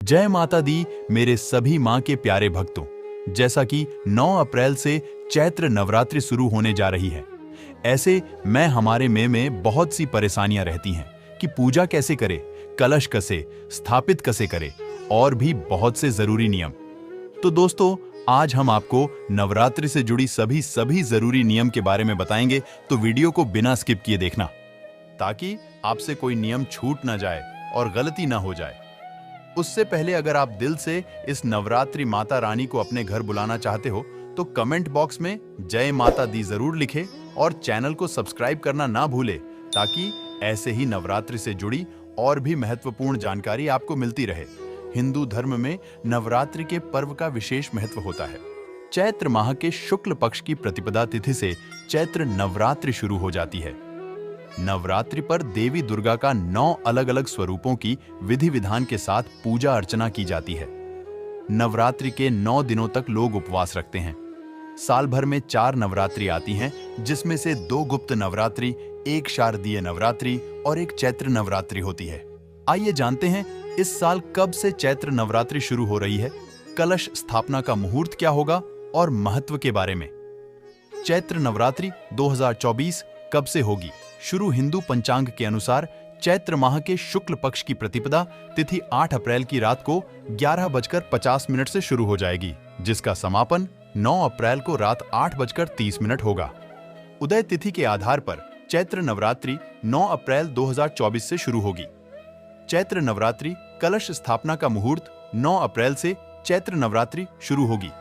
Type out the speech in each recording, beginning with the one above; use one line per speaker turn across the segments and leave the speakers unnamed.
जय माता दी मेरे सभी मां के प्यारे भक्तों। जैसा कि 9 अप्रैल से चैत्र नवरात्रि शुरू होने जा रही है, ऐसे मैं हमारे में बहुत सी परेशानियां रहती हैं कि पूजा कैसे करें, कलश कैसे स्थापित कैसे करें और भी बहुत से जरूरी नियम। तो दोस्तों, आज हम आपको नवरात्रि से जुड़ी सभी जरूरी नियम के बारे में बताएंगे, तो वीडियो को बिना स्किप किए देखना ताकि आपसे कोई नियम छूट ना जाए और गलती ना हो जाए। उससे पहले अगर आप दिल से इस नवरात्रि माता रानी को अपने घर बुलाना चाहते हो तो कमेंट बॉक्स में जय माता दी जरूर लिखें और चैनल को सब्सक्राइब करना ना भूलें ताकि ऐसे ही नवरात्रि से जुड़ी और भी महत्वपूर्ण जानकारी आपको मिलती रहे। हिंदू धर्म में नवरात्रि के पर्व का विशेष महत्व होता है। चैत्र माह के शुक्ल पक्ष की प्रतिपदा तिथि से चैत्र नवरात्रि शुरू हो जाती है। नवरात्रि पर देवी दुर्गा का 9 अलग-अलग स्वरूपों की विधि विधान के साथ पूजा अर्चना की जाती है। नवरात्रि के 9 दिनों तक लोग उपवास रखते हैं। साल भर में 4 नवरात्रि आती हैं, जिसमें से 2 गुप्त नवरात्रि, 1 शारदीय नवरात्रि और 1 चैत्र नवरात्रि होती है। आइए जानते हैं इस साल कब से चैत्र नवरात्रि शुरू हो रही है, कलश स्थापना का मुहूर्त क्या होगा और महत्व के बारे में। चैत्र नवरात्रि 2024 कब से होगी? शुरू हिंदू पंचांग के अनुसार चैत्र माह के शुक्ल पक्ष की प्रतिपदा तिथि 8 अप्रैल की रात को 11:50 से शुरू हो जाएगी, जिसका समापन 9 अप्रैल को रात 8:30 होगा। उदय तिथि के आधार पर चैत्र नवरात्रि 9 अप्रैल 2024 से शुरू होगी। चैत्र नवरात्रि कलश स्थापना का मुहूर्त 9 अप्रैल से चैत्र नवरात्रि शुरू होगी।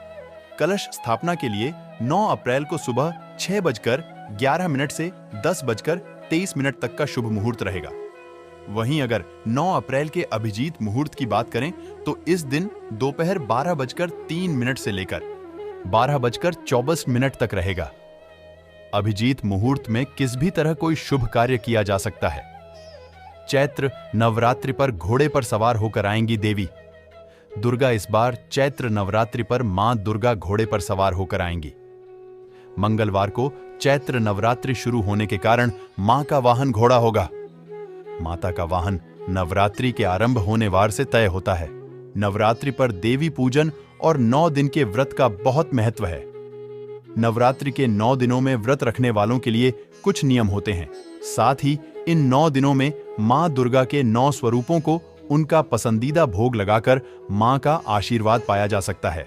कलश स्थापना के लिए 9 अप्रैल को सुबह 6:11 से 10:23 तक का शुभ मुहूर्त रहेगा। वहीं अगर 9 अप्रैल के अभिजीत मुहूर्त की बात करें तो इस दिन दोपहर 12:03 से लेकर 12:24 तक रहेगा। अभिजीत मुहूर्त में किस भी तरह कोई शुभ कार्य किया जा सकता है। चैत्र नवरात्रि पर घोड़े पर सवार होकर आएंगी देवी दुर्गा। इस बार चैत्र नवरात्रि पर मां दुर्गा घोड़े पर सवार होकर आएंगी। मंगलवार को चैत्र नवरात्रि शुरू होने के कारण मां का वाहन घोड़ा होगा। माता का वाहन नवरात्रि के आरंभ होने वार से तय होता है। नवरात्रि पर देवी पूजन और 9 दिन के व्रत का बहुत महत्व है। नवरात्रि के 9 दिनों में व्रत रखने वालों के लिए कुछ नियम होते हैं। साथ ही इन 9 दिनों में मां दुर्गा के 9 स्वरूपों को उनका पसंदीदा भोग लगाकर मां का आशीर्वाद पाया जा सकता है।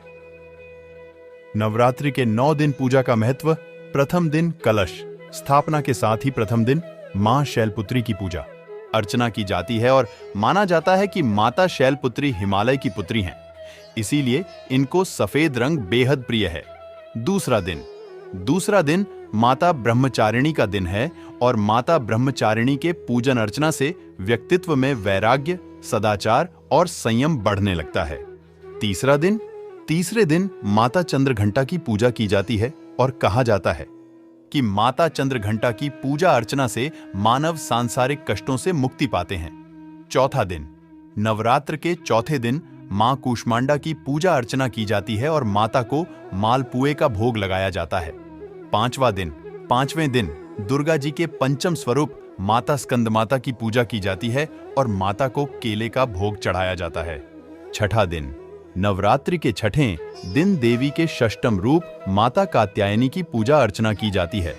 नवरात्रि के 9 दिन पूजा का महत्व। प्रथम दिन कलश स्थापना के साथ ही प्रथम दिन मां शैलपुत्री की पूजा अर्चना की जाती है और माना जाता है कि माता शैलपुत्री हिमालय की पुत्री हैं, इसीलिए इनको सफेद रंग बेहद प्रिय है। दूसरा दिन माता ब्रह्मचारिणी का दिन है और माता ब्रह्मचारिणी के पूजन अर्चना से व्यक्तित्व में वैराग्य, सदाचार और संयम बढ़ने लगता है। तीसरे दिन माता चंद्रघंटा की पूजा की जाती है और कहा जाता है कि माता चंद्रघंटा की पूजा अर्चना से मानव सांसारिक कष्टों से मुक्ति पाते हैं। चौथा दिन नवरात्र के चौथे दिन मां कूष्मांडा की पूजा अर्चना की जाती है और माता को मालपुए का भोग लगाया जाता है। पांचवें दिन दुर्गा जी के पंचम स्वरूप माता स्कंद माता की पूजा की जाती है और माता को केले का भोग चढ़ाया जाता है। छठा दिन नवरात्रि के छठें दिन देवी के षष्ठम रूप माता कात्यायनी की पूजा अर्चना की जाती है।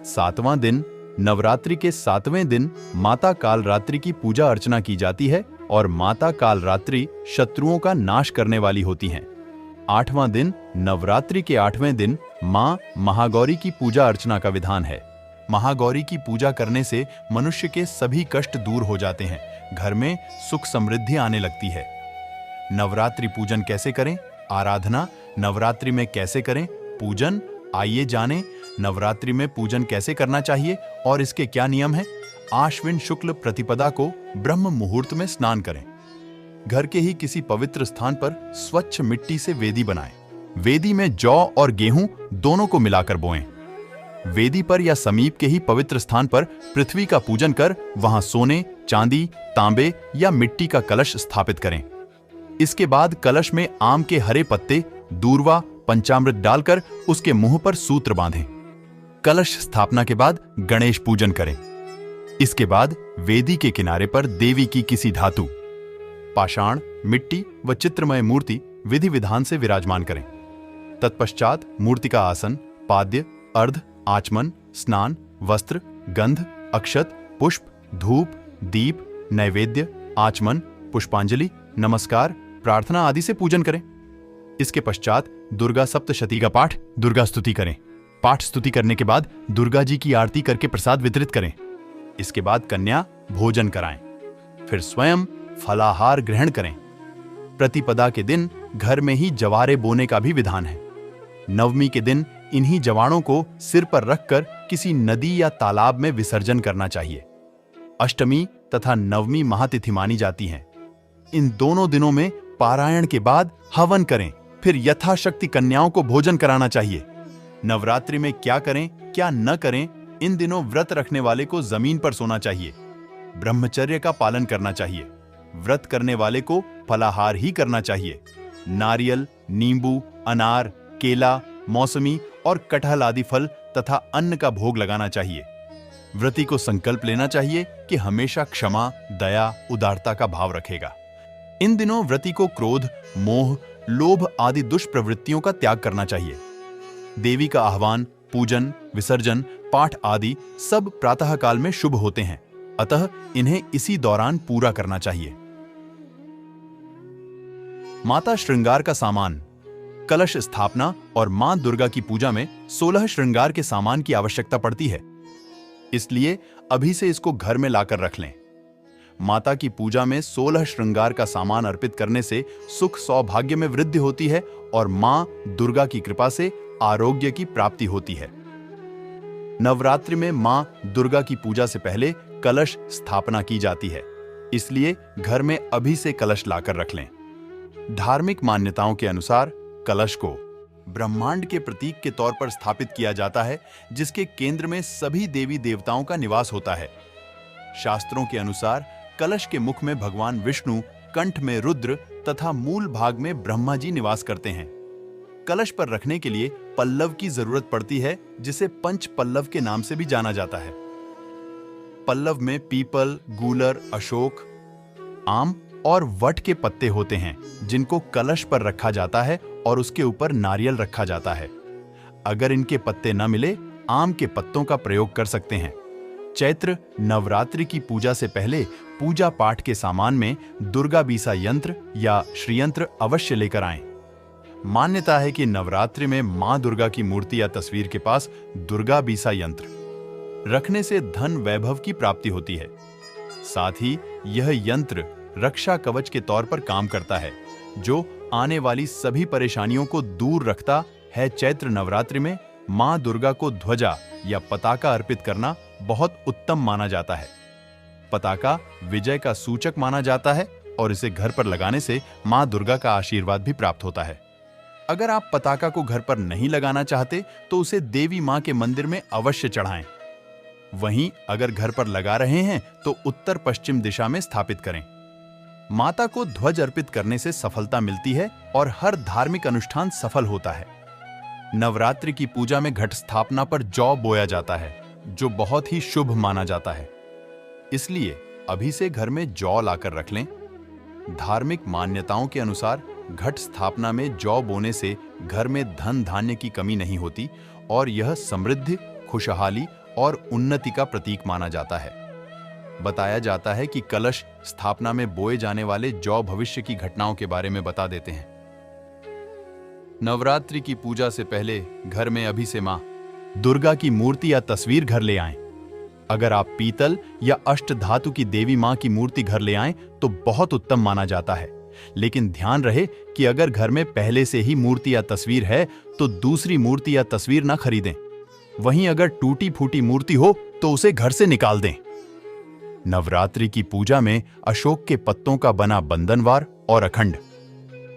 सातवां दिन नवरात्रि के 7वें दिन माता कालरात्रि की पूजा अर्चना की जाती है और माता कालरात्रि शत्रुओं का नाश करने वाली होती हैं। 8वां दिन नवरात्रि के 8वें दिन मां महागौरी की पूजा अर्चना का विधान है। महागौरी की पूजा करने से मनुष्य के सभी कष्ट दूर हो जाते हैं, घर में सुख समृद्धि आने लगती है। नवरात्रि पूजन कैसे करें? आराधना नवरात्रि में कैसे करें? पूजन आइए जानें नवरात्रि में पूजन कैसे करना चाहिए और इसके क्या नियम हैं। आश्विन शुक्ल प्रतिपदा को ब्रह्म मुहूर्त में स्नान करें। घर के ही किसी पवित्र स्थान पर स्वच्छ मिट्टी से वेदी बनाएं। वेदी में जौ और गेहूं दोनों को मिलाकर बोएं। वेदी पर या समीप के ही पवित्र स्थान पर पृथ्वी का पूजन कर वहां सोने, चांदी, तांबे या मिट्टी का कलश स्थापित करें। इसके बाद कलश में आम के हरे पत्ते, दूर्वा, पंचामृत डालकर उसके मुंह पर सूत्र बांधें। कलश स्थापना के बाद गणेश पूजन करें। इसके बाद वेदी के किनारे पर देवी की किसी धातु पाषाण, मिट्टी व चित्रमय मूर्ति विधि विधान से विराजमान करें। तत्पश्चात मूर्ति का आसन, पाद्य, अर्ध, आचमन, स्नान, वस्त्र, गंध, अक्षत, पुष्प, धूप, दीप, नैवेद्य, आचमन, पुष्पांजलि, नमस्कार, प्रार्थना आदि से पूजन करें। इसके पश्चात दुर्गा सप्तशती का पाठ, दुर्गा स्तुति करें। पाठ स्तुति करने के बाद दुर्गा जी की आरती करके प्रसाद वितरित करें। इसके बाद कन्या भोजन कराएं, फिर स्वयं फलाहार ग्रहण करें। प्रतिपदा के दिन घर में ही जवारे बोने का भी विधान है। नवमी के दिन इन्हीं जवाड़ों को सिर पर रखकर किसी नदी या तालाब में विसर्जन करना चाहिए। अष्टमी तथा नवमी महातिथि मानी जाती हैं। इन दोनों दिनों में पारायण के बाद हवन करें, फिर यथाशक्ति कन्याओं को भोजन कराना चाहिए। नवरात्रि में क्या करें क्या न करें, इन दिनों व्रत रखने वाले को जमीन पर सोना चाहिए। ब्रह्मचर्य का पालन करना चाहिए। व्रत करने वाले को फलाहार ही करना चाहिए। नारियल, नींबू, अनार, केला, मौसमी और कटहल आदि फल तथा अन्न का भोग लगाना चाहिए। व्रती को संकल्प लेना चाहिए कि हमेशा क्षमा, दया, उदारता का भाव रखेगा। इन दिनों व्रती को क्रोध, मोह, लोभ आदि दुष्प्रवृत्तियों का त्याग करना चाहिए। देवी का आह्वान, पूजन, विसर्जन, पाठ आदि सब प्रातः काल में शुभ होते हैं, अतः इन्हें इसी दौरान पूरा करना चाहिए। माता श्रृंगार का सामान, कलश स्थापना और मां दुर्गा की पूजा में 16 श्रृंगार के सामान की आवश्यकता पड़ती है, इसलिए अभी से इसको घर में लाकर रख लें। माता की पूजा में 16 श्रृंगार का सामान अर्पित करने से सुख सौभाग्य में वृद्धि होती है और मां दुर्गा की कृपा से आरोग्य की प्राप्ति होती है। नवरात्रि में मां दुर्गा की पूजा से पहले कलश स्थापना की जाती है, इसलिए घर में अभी से कलश लाकर रख लें। धार्मिक मान्यताओं के अनुसार कलश को ब्रह्मांड के प्रतीक के तौर पर स्थापित किया जाता है, जिसके केंद्र में सभी देवी देवताओं का निवास होता है। शास्त्रों के अनुसार कलश के मुख में भगवान विष्णु, कंठ में रुद्र तथा मूल भाग में ब्रह्मा जी निवास करते हैं। कलश पर रखने के लिए पल्लव की जरूरत पड़ती है, जिसे पंच पल्लव के नाम से भी जाना जाता है। पल्लव में पीपल, गूलर, अशोक, आम और वट के पत्ते होते हैं, जिनको कलश पर रखा जाता है और उसके ऊपर नारियल रखा जाता है। अगर इनके पत्ते न मिले, आम के पत्तों का प्रयोग कर सकते हैं। चैत्र नवरात्रि की पूजा से पहले पूजा पाठ के सामान में दुर्गा बीसा यंत्र या श्रीयंत्र अवश्य लेकर आएं। मान्यता है कि नवरात्रि में मां दुर्गा की मूर्ति या तस्वीर के पास दुर्गा बीसा यंत्र रखने से धन वैभव की प्राप्ति होती है। साथ ही यह यंत्र रक्षा कवच के तौर पर काम करता है, जो आने वाली सभी परेशानियों को दूर रखता है। चैत्र नवरात्रि में मां दुर्गा को ध्वजा या पताका अर्पित करना बहुत उत्तम माना जाता है। पताका विजय का सूचक माना जाता है और इसे घर पर लगाने से मां दुर्गा का आशीर्वाद भी प्राप्त होता है। अगर आप पताका को घर पर नहीं लगाना चाहते तो उसे देवी मां के मंदिर में अवश्य चढ़ाएं। वहीं अगर घर पर लगा रहे हैं तो उत्तर पश्चिम दिशा में स्थापित करें। माता को ध्वज अर्पित करने से सफलता मिलती है और हर धार्मिक अनुष्ठान सफल होता है। नवरात्रि की पूजा में घट स्थापना पर जौ बोया जाता है, जो बहुत ही शुभ माना जाता है, इसलिए अभी से घर में जौ लाकर रख लें। धार्मिक मान्यताओं के अनुसार घट स्थापना में जौ बोने से घर में धन धान्य की कमी नहीं होती और यह समृद्धि, खुशहाली और उन्नति का प्रतीक माना जाता है। बताया जाता है कि कलश स्थापना में बोए जाने वाले जौ भविष्य की घटनाओं के बारे में बता देते हैं। नवरात्रि की पूजा से पहले घर में अभी से मां दुर्गा की मूर्ति या तस्वीर घर ले आएं। अगर आप पीतल या अष्ट धातु की देवी मां की मूर्ति घर ले आएं तो बहुत उत्तम माना जाता है, लेकिन ध्यान रहे कि अगर घर में पहले से ही मूर्ति या तस्वीर है तो दूसरी मूर्ति या तस्वीर ना खरीदें। वहीं अगर टूटी फूटी मूर्ति हो तो उसे घर से निकाल दें। नवरात्रि की पूजा में अशोक के पत्तों का बना बंधनवार और अखंड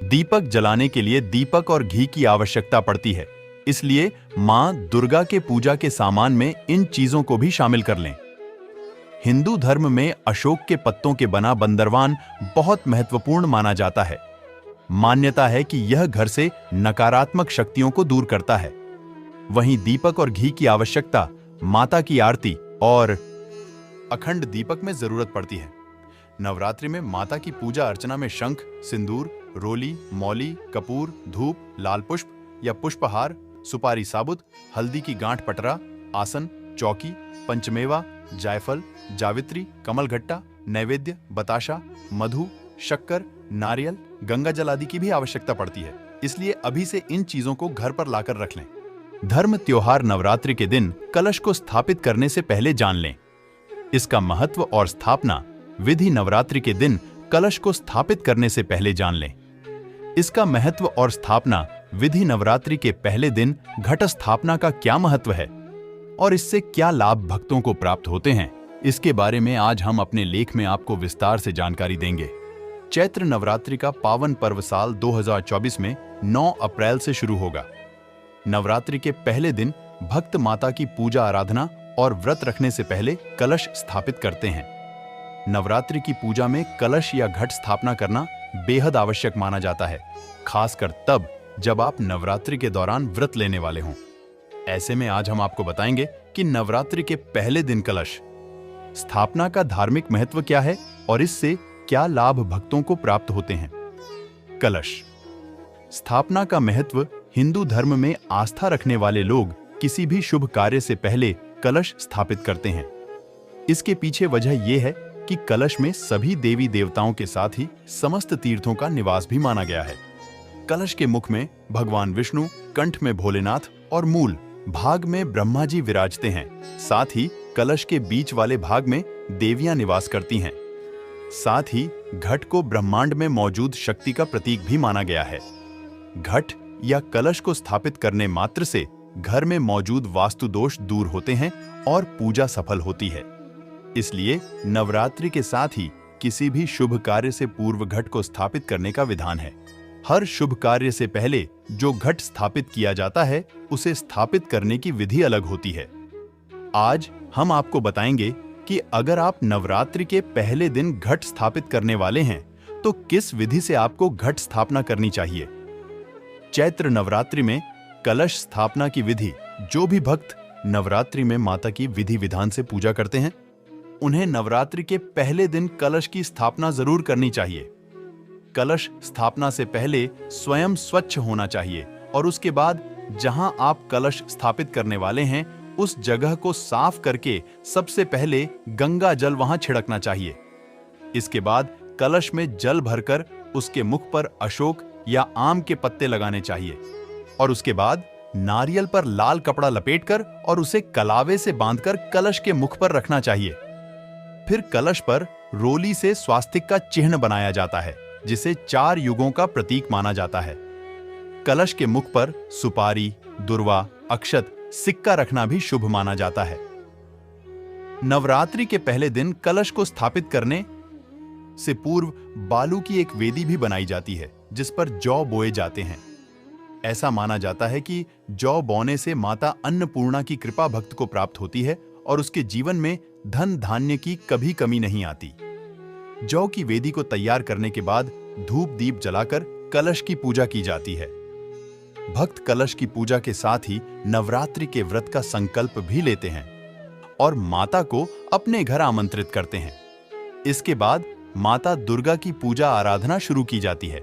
दीपक जलाने के लिए दीपक और घी की आवश्यकता पड़ती है, इसलिए मां दुर्गा के पूजा के सामान में इन चीजों को भी शामिल कर लें। हिंदू धर्म में अशोक के पत्तों के बना बंदरवान बहुत महत्वपूर्ण माना जाता है। मान्यता है कि यह घर से नकारात्मक शक्तियों को दूर करता है। वहीं दीपक और घी की आवश्यकता माता की आरती और अखंड दीपक में जरूरत पड़ती है। नवरात्रि में माता की पूजा अर्चना में शंख, सिंदूर, रोली, मौली, कपूर, धूप, लाल पुष्प या पुष्पहार, सुपारी साबुत, हल्दी की गांठ पटरा, आसन, चौकी, पंचमेवा, जायफल, जावित्री, कमलघट्टा, नैवेद्य, बताशा, मधु, शक्कर, नारियल, गंगा जल आदि की भी आवश्यकता पड़ती है। इसलिए अभी से इन चीजों को घर पर लाकर रख लें। धर्म त्योहार नवरात्रि के दिन कलश को स्थापित करने से पहले जान लें। इसका महत्व और स्थापना विधि नवरात्रि के दिन कलश को स्थापित करने से पहले जान लें। इसका महत्व और स्थापना विधि नवरात्रि के पहले दिन घट स्थापना का क्या महत्व है और इससे क्या लाभ भक्तों को प्राप्त होते हैं, इसके बारे में आज हम अपने लेख में आपको विस्तार से जानकारी देंगे। चैत्र नवरात्रि का पावन पर्व साल 2024 में 9 अप्रैल से शुरू होगा। नवरात्रि के पहले दिन भक्त माता की पूजा आराधना और व्रत रखने से पहले कलश स्थापित करते हैं। नवरात्रि की पूजा में कलश या घट स्थापना करना बेहद आवश्यक माना जाता है, खासकर तब जब आप नवरात्रि के दौरान व्रत लेने वाले हों। ऐसे में आज हम आपको बताएंगे कि नवरात्रि के पहले दिन कलश स्थापना का धार्मिक महत्व क्या है और इससे क्या लाभ भक्तों को प्राप्त होते हैं। कलश स्थापना का महत्व हिंदू धर्म में आस्था रखने वाले लोग किसी भी शुभ कार्य से पहले कलश स्थापित करते हैं। इसके पीछे वजह यह है कि कलश में सभी देवी देवताओं के साथ ही समस्त तीर्थों का निवास भी माना गया है। कलश के मुख में भगवान विष्णु, कंठ में भोलेनाथ और मूल भाग में ब्रह्मा जी विराजते हैं। साथ ही कलश के बीच वाले भाग में देवियां निवास करती हैं। साथ ही घट को ब्रह्मांड में मौजूद शक्ति का प्रतीक भी माना गया है। घट या कलश को स्थापित करने मात्र से घर में मौजूद वास्तु दोष दूर होते हैं और पूजा सफल होती है। इसलिए नवरात्रि के साथ ही किसी भी शुभ कार्य से पूर्व घट को स्थापित करने का विधान है। हर शुभ कार्य से पहले जो घट स्थापित किया जाता है उसे स्थापित करने की विधि अलग होती है। आज हम आपको बताएंगे कि अगर आप नवरात्रि के पहले दिन घट स्थापित करने वाले हैं तो किस विधि से आपको घट स्थापना करनी चाहिए। चैत्र नवरात्रि में कलश स्थापना की विधि जो भी भक्त नवरात्रि में माता की विधि विधान से पूजा करते हैं उन्हें नवरात्रि के पहले दिन कलश की स्थापना जरूर करनी चाहिए। कलश स्थापना से पहले स्वयं स्वच्छ होना चाहिए और उसके बाद जहां आप कलश स्थापित करने वाले हैं उस जगह को साफ करके सबसे पहले गंगा जल वहां छिड़कना चाहिए। इसके बाद कलश में जल भरकर उसके मुख पर अशोक या आम के पत्ते लगाने चाहिए और उसके बाद नारियल पर लाल कपड़ा लपेटकर और उसे कलावे से बांधकर कलश के मुख पर रखना चाहिए। फिर कलश पर रोली से स्वास्तिक का चिन्ह बनाया जाता है जिसे 4 युगों का प्रतीक माना जाता है। कलश के मुख पर सुपारी, दुर्वा, अक्षत, सिक्का रखना भी शुभ माना जाता है। नवरात्रि के पहले दिन कलश को स्थापित करने से पूर्व बालू की एक वेदी भी बनाई जाती है जिस पर जौ बोए जाते हैं। ऐसा माना जाता है कि जौ बोने से माता अन्नपूर्णा की कृपा भक्त को प्राप्त होती है और उसके जीवन में धन धान्य की कभी कमी नहीं आती। जौ की वेदी को तैयार करने के बाद धूप दीप जलाकर कलश की पूजा की जाती है। भक्त कलश की पूजा के साथ ही नवरात्रि के व्रत का संकल्प भी लेते हैं और माता को अपने घर आमंत्रित करते हैं। इसके बाद माता दुर्गा की पूजा आराधना शुरू की जाती है।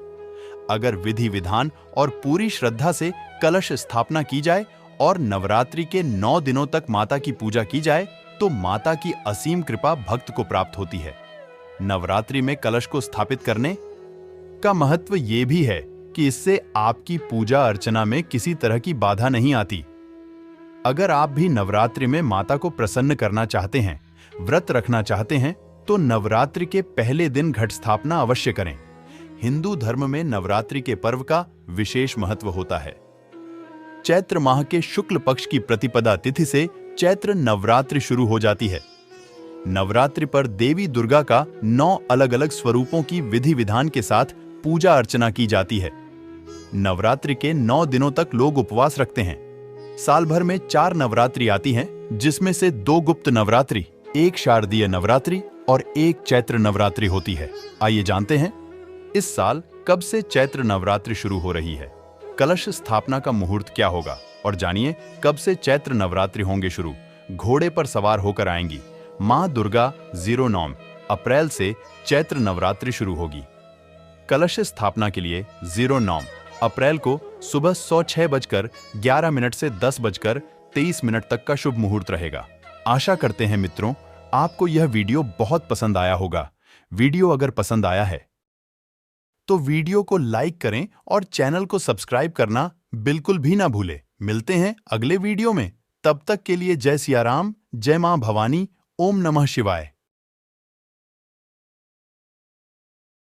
अगर विधि विधान और पूरी श्रद्धा से कलश स्थापना की जाए और नवरात्रि के 9 दिनों तक माता की पूजा की जाए तो माता की असीम कृपा भक्त को प्राप्त होती है। नवरात्रि में कलश को स्थापित करने का महत्व ये भी है कि इससे आपकी पूजा अर्चना में किसी तरह की बाधा नहीं आती। अगर आप भी नवरात्रि में माता को प्रसन्न करना चाहते हैं, व्रत रखना चाहते हैं तो नवरात्रि के पहले दिन घट स्थापना अवश्य करें। हिंदू धर्म में नवरात्रि के पर्व का विशेष महत्व होता है। चैत्र माह के शुक्ल पक्ष की प्रतिपदा तिथि से चैत्र नवरात्रि शुरू हो जाती है। नवरात्रि पर देवी दुर्गा का 9 अलग अलग स्वरूपों की विधि विधान के साथ पूजा अर्चना की जाती है। नवरात्रि के 9 दिनों तक लोग उपवास रखते हैं। साल भर में 4 नवरात्रि आती हैं, जिसमें से 2 गुप्त नवरात्रि, 1 शारदीय नवरात्रि और 1 चैत्र नवरात्रि होती है। आइए जानते हैं इस साल कब से चैत्र नवरात्रि शुरू हो रही है, कलश स्थापना का मुहूर्त क्या होगा और जानिए कब से चैत्र नवरात्रि होंगे शुरू। घोड़े पर सवार होकर आएंगी मां दुर्गा 09 अप्रैल से चैत्र नवरात्रि शुरू होगी। कलश स्थापना के लिए 09 अप्रैल को सुबह 6:11 से 10:23 तक का शुभ मुहूर्त रहेगा। आशा करते हैं मित्रों, आपको यह वीडियो बहुत पसंद आया होगा। वीडियो अगर पसंद आया है तो वीडियो को लाइक करें और चैनल को सब्सक्राइब करना बिल्कुल भी ना भूलें। मिलते हैं अगले वीडियो में। तब तक के लिए जय सिया राम, जय मां भवानी, ओम नमः शिवाय।